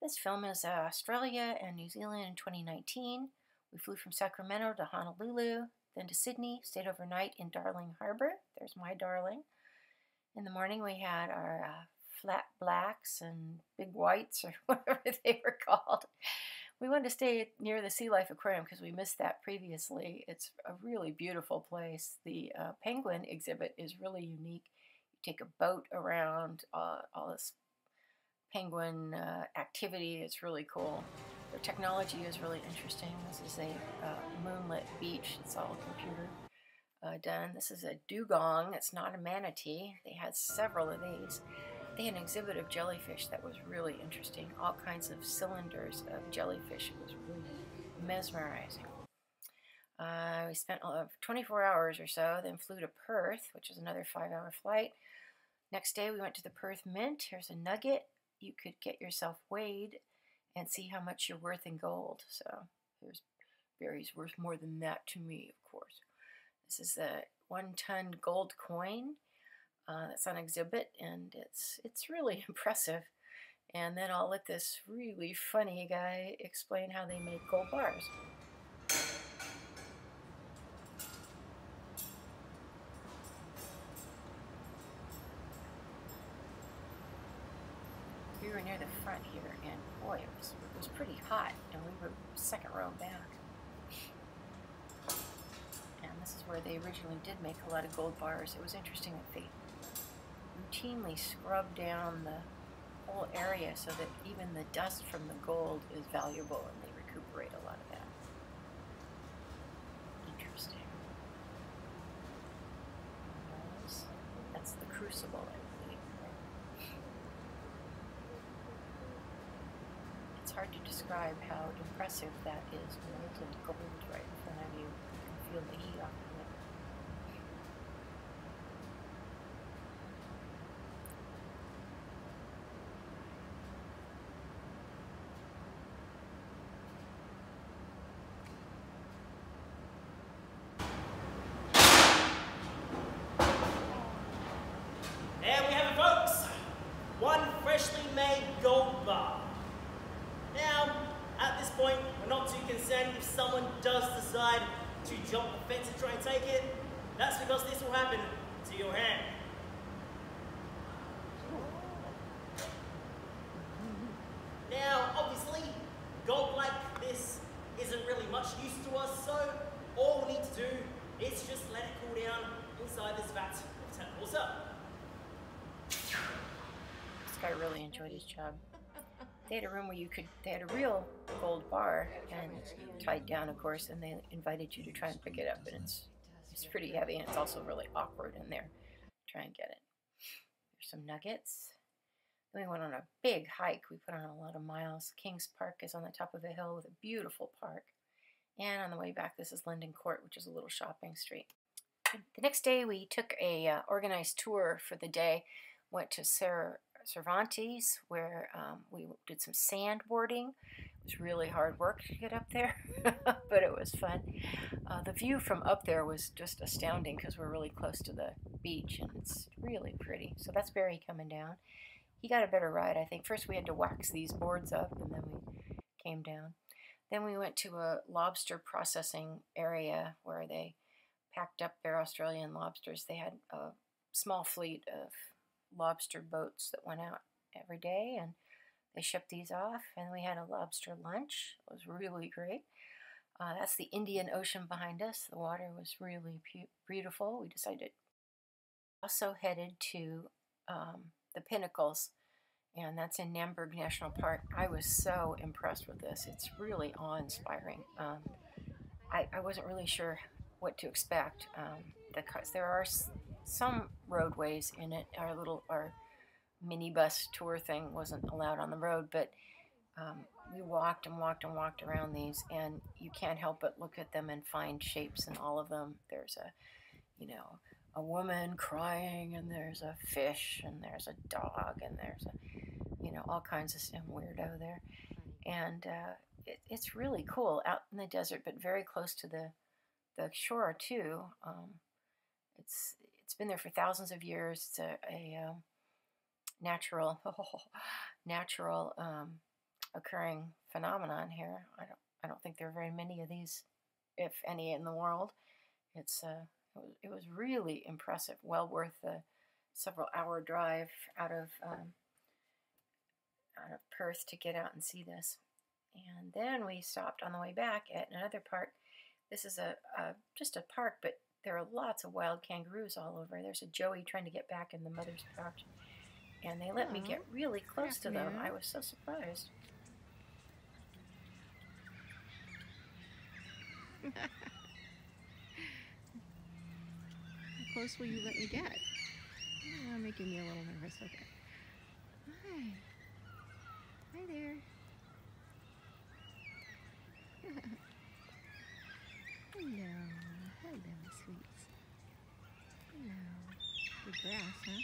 This film is Australia and New Zealand in 2019. We flew from Sacramento to Honolulu, then to Sydney, stayed overnight in Darling Harbour. There's my darling. In the morning we had our flat blacks and big whites, or whatever they were called. We wanted to stay near the Sea Life Aquarium because we missed that previously. It's a really beautiful place. The penguin exhibit is really unique. You take a boat around all this penguin activity. It's really cool. Their technology is really interesting. This is a moonlit beach. It's all computer done. This is a dugong. It's not a manatee. They had several of these. They had an exhibit of jellyfish that was really interesting. All kinds of cylinders of jellyfish. It was really mesmerizing. We spent 24 hours or so, then flew to Perth, which is another 5-hour flight. Next day we went to the Perth Mint. Here's a nugget. You could get yourself weighed and see how much you're worth in gold. So there's berries worth more than that to me, of course. This is a 1-ton gold coin that's on exhibit, and it's really impressive. And then I'll let this really funny guy explain how they make gold bars. We were near the front here, and boy, it was pretty hot, and we were second row back. And this is where they originally did make a lot of gold bars. It was interesting that they routinely scrub down the whole area so that even the dust from the gold is valuable, and they recuperate a lot of that. Interesting. That's the crucible, I believe. It's hard to describe how impressive that is. Molten gold right in front of you. You can feel the heat off of it. There we have it, folks. One freshly made gold bar. Now, at this point, we're not too concerned if someone does decide to jump the fence and try and take it. That's because this will happen to your hand. Now, obviously, gold like this isn't really much use to us, so all we need to do is just let it cool down inside this vat of tap water. This guy really enjoyed his job. They had a room where they had a real gold bar, and tied down, of course, and they invited you to try and pick it up, and it's pretty heavy, and it's also really awkward in there. Try and get it. There's some nuggets. Then we went on a big hike. We put on a lot of miles. Kings Park is on the top of a hill with a beautiful park. And on the way back, this is Linden Court, which is a little shopping street. The next day, we took a organized tour for the day. Went to Cervantes, where we did some sandboarding. It was really hard work to get up there, but it was fun. The view from up there was just astounding because we're really close to the beach, and it's really pretty. So that's Barry coming down. He got a better ride, I think. First we had to wax these boards up, and then we came down. Then we went to a lobster processing area where they packed up their Australian lobsters. They had a small fleet of lobster boats that went out every day, and they shipped these off, and we had a lobster lunch. It was really great. That's the Indian Ocean behind us. The water was really beautiful. We decided also headed to the Pinnacles, and that's in Namberg National Park. I was so impressed with this. It's really awe-inspiring. I wasn't really sure what to expect because there are some roadways in it. Our minibus tour thing wasn't allowed on the road, but we walked and walked and walked around these, and you can't help but look at them and find shapes in all of them. There's a woman crying, and there's a fish, and there's a dog, and there's all kinds of some weirdo there. And it's really cool out in the desert, but very close to the shore too. It's been there for thousands of years. It's a natural occurring phenomenon here. I don't think there are very many of these, if any, in the world. It was really impressive. Well worth the several-hour drive out of Perth to get out and see this. And then we stopped on the way back at another park. This is just a park, but there are lots of wild kangaroos all over. There's a joey trying to get back in the mother's pouch, and they let me get really close to them. I was so surprised. How close will you let me get? Oh, making me a little nervous. Okay. Hi. Hi there. Hello. Hello, sweets. Hello. Good grass, huh?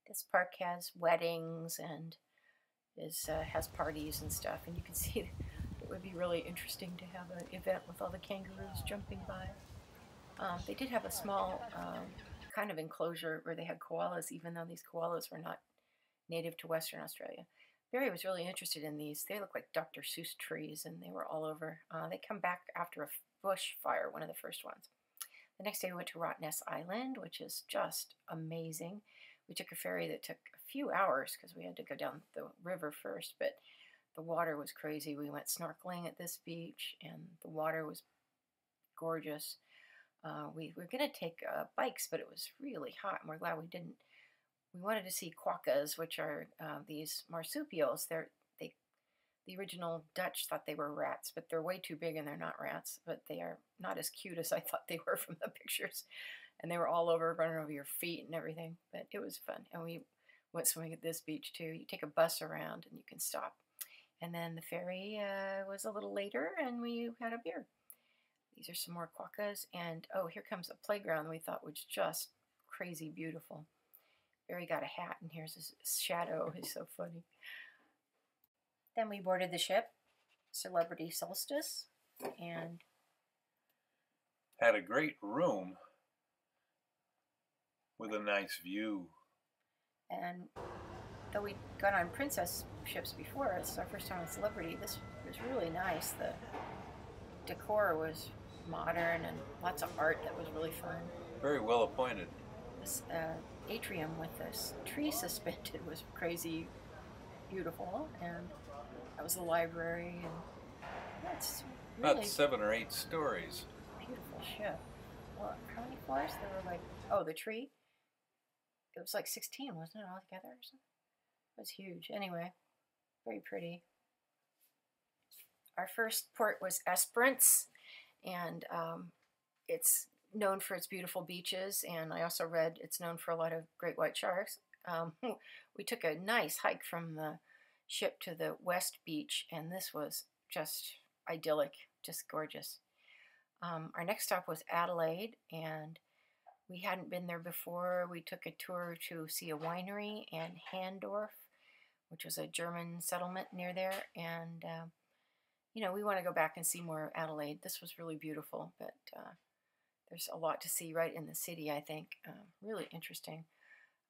This park has weddings and has parties and stuff, and you can see it would be really interesting to have an event with all the kangaroos jumping by. They did have a small kind of enclosure where they had koalas, even though these koalas were not native to Western Australia. Barry was really interested in these. They look like Dr. Seuss trees, and they were all over. They come back after a bush fire, one of the first ones. The next day we went to Rottnest Island, which is just amazing. We took a ferry that took a few hours because we had to go down the river first, but the water was crazy. We went snorkeling at this beach, and the water was gorgeous. We were going to take bikes, but it was really hot, and we're glad we didn't. We wanted to see quokkas, which are these marsupials. The original Dutch thought they were rats, but they're way too big and they're not rats. But they are not as cute as I thought they were from the pictures. And they were all over, running over your feet and everything. But it was fun. And we went swimming at this beach too. You take a bus around and you can stop. And then the ferry was a little later and we had a beer. These are some more quokkas. And oh, here comes a playground we thought was just crazy beautiful. Barry got a hat, and here's his shadow. He's so funny. Then we boarded the ship, Celebrity Solstice, and had a great room with a nice view. And though we'd gone on princess ships before, it's our first time on Celebrity. This was really nice. The decor was modern and lots of art that was really fun. Very well appointed. This atrium with this tree suspended was crazy beautiful, and that was the library, and that's really about 7 or 8 stories. Beautiful ship. Well, how many floors? There were like, oh, the tree? It was like 16, wasn't it, all together or something? It was huge. Anyway, very pretty. Our first port was Esperance, and it's known for its beautiful beaches, and I also read it's known for a lot of great white sharks. We took a nice hike from the ship to the west beach, and this was just idyllic, just gorgeous. Our next stop was Adelaide, and we hadn't been there before. We took a tour to see a winery and Handorf, which was a German settlement near there, and you know, we want to go back and see more of Adelaide. This was really beautiful, but there's a lot to see right in the city, I think. Really interesting.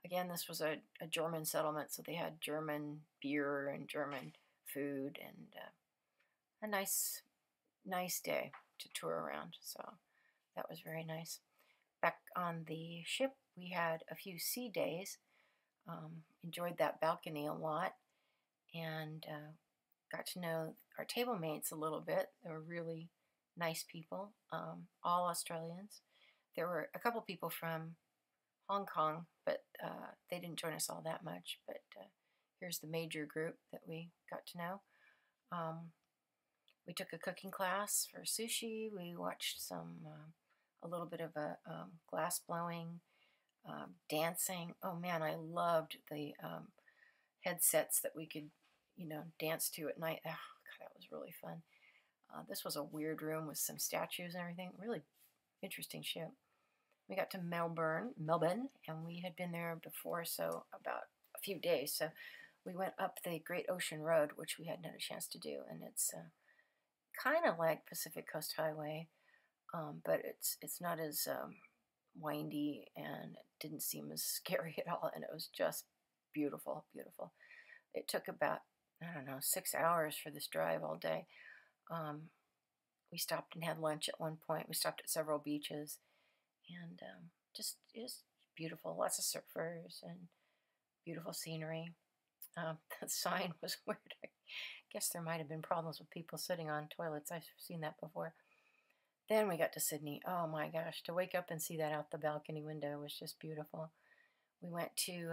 Again, this was a German settlement, so they had German beer and German food, and a nice day to tour around. So that was very nice. Back on the ship, we had a few sea days. Enjoyed that balcony a lot, and got to know our table mates a little bit. They were really nice people, all Australians. There were a couple people from Hong Kong, but they didn't join us all that much. But here's the major group that we got to know. We took a cooking class for sushi. We watched a little bit of a glass blowing, dancing. Oh man, I loved the headsets that we could, you know, dance to at night. Oh, God, that was really fun. This was a weird room with some statues and everything. Really interesting ship. We got to Melbourne, and we had been there before, so about a few days. So we went up the Great Ocean Road, which we hadn't had a chance to do, and it's kind of like Pacific Coast Highway, but it's not as windy, and it didn't seem as scary at all, and it was just beautiful, beautiful. it took about, I don't know, 6 hours for this drive all day. We stopped and had lunch at one point. We stopped at several beaches, and just it was beautiful. Lots of surfers and beautiful scenery. The sign was weird. I guess there might have been problems with people sitting on toilets. I've seen that before. Then we got to Sydney. Oh my gosh, to wake up and see that out the balcony window was just beautiful. We went to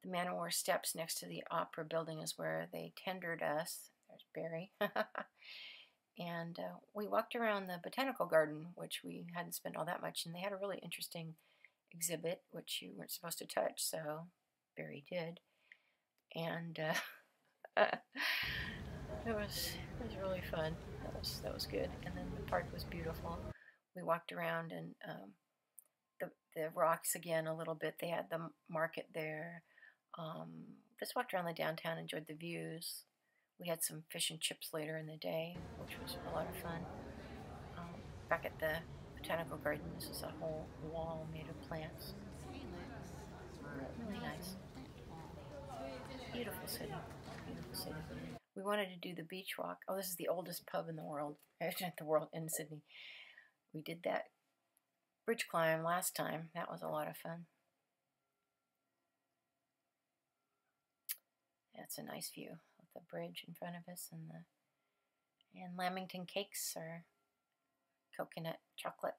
the Man o' War steps next to the Opera building is where they tendered us. There's Barry. And we walked around the botanical garden, which we hadn't spent all that much, and they had a really interesting exhibit, which you weren't supposed to touch, so Barry did. And it was really fun. That was good. And then the park was beautiful. We walked around and the rocks again a little bit. They had the market there. Just walked around the downtown, enjoyed the views. We had some fish and chips later in the day, which was a lot of fun. Back at the botanical garden, this is a whole wall made of plants. Really nice. Beautiful city. Beautiful city. We wanted to do the beach walk. Oh, this is the oldest pub in the world. In Sydney. We did that bridge climb last time. That was a lot of fun. That's a nice view of the bridge in front of us, and Lamington cakes are coconut chocolate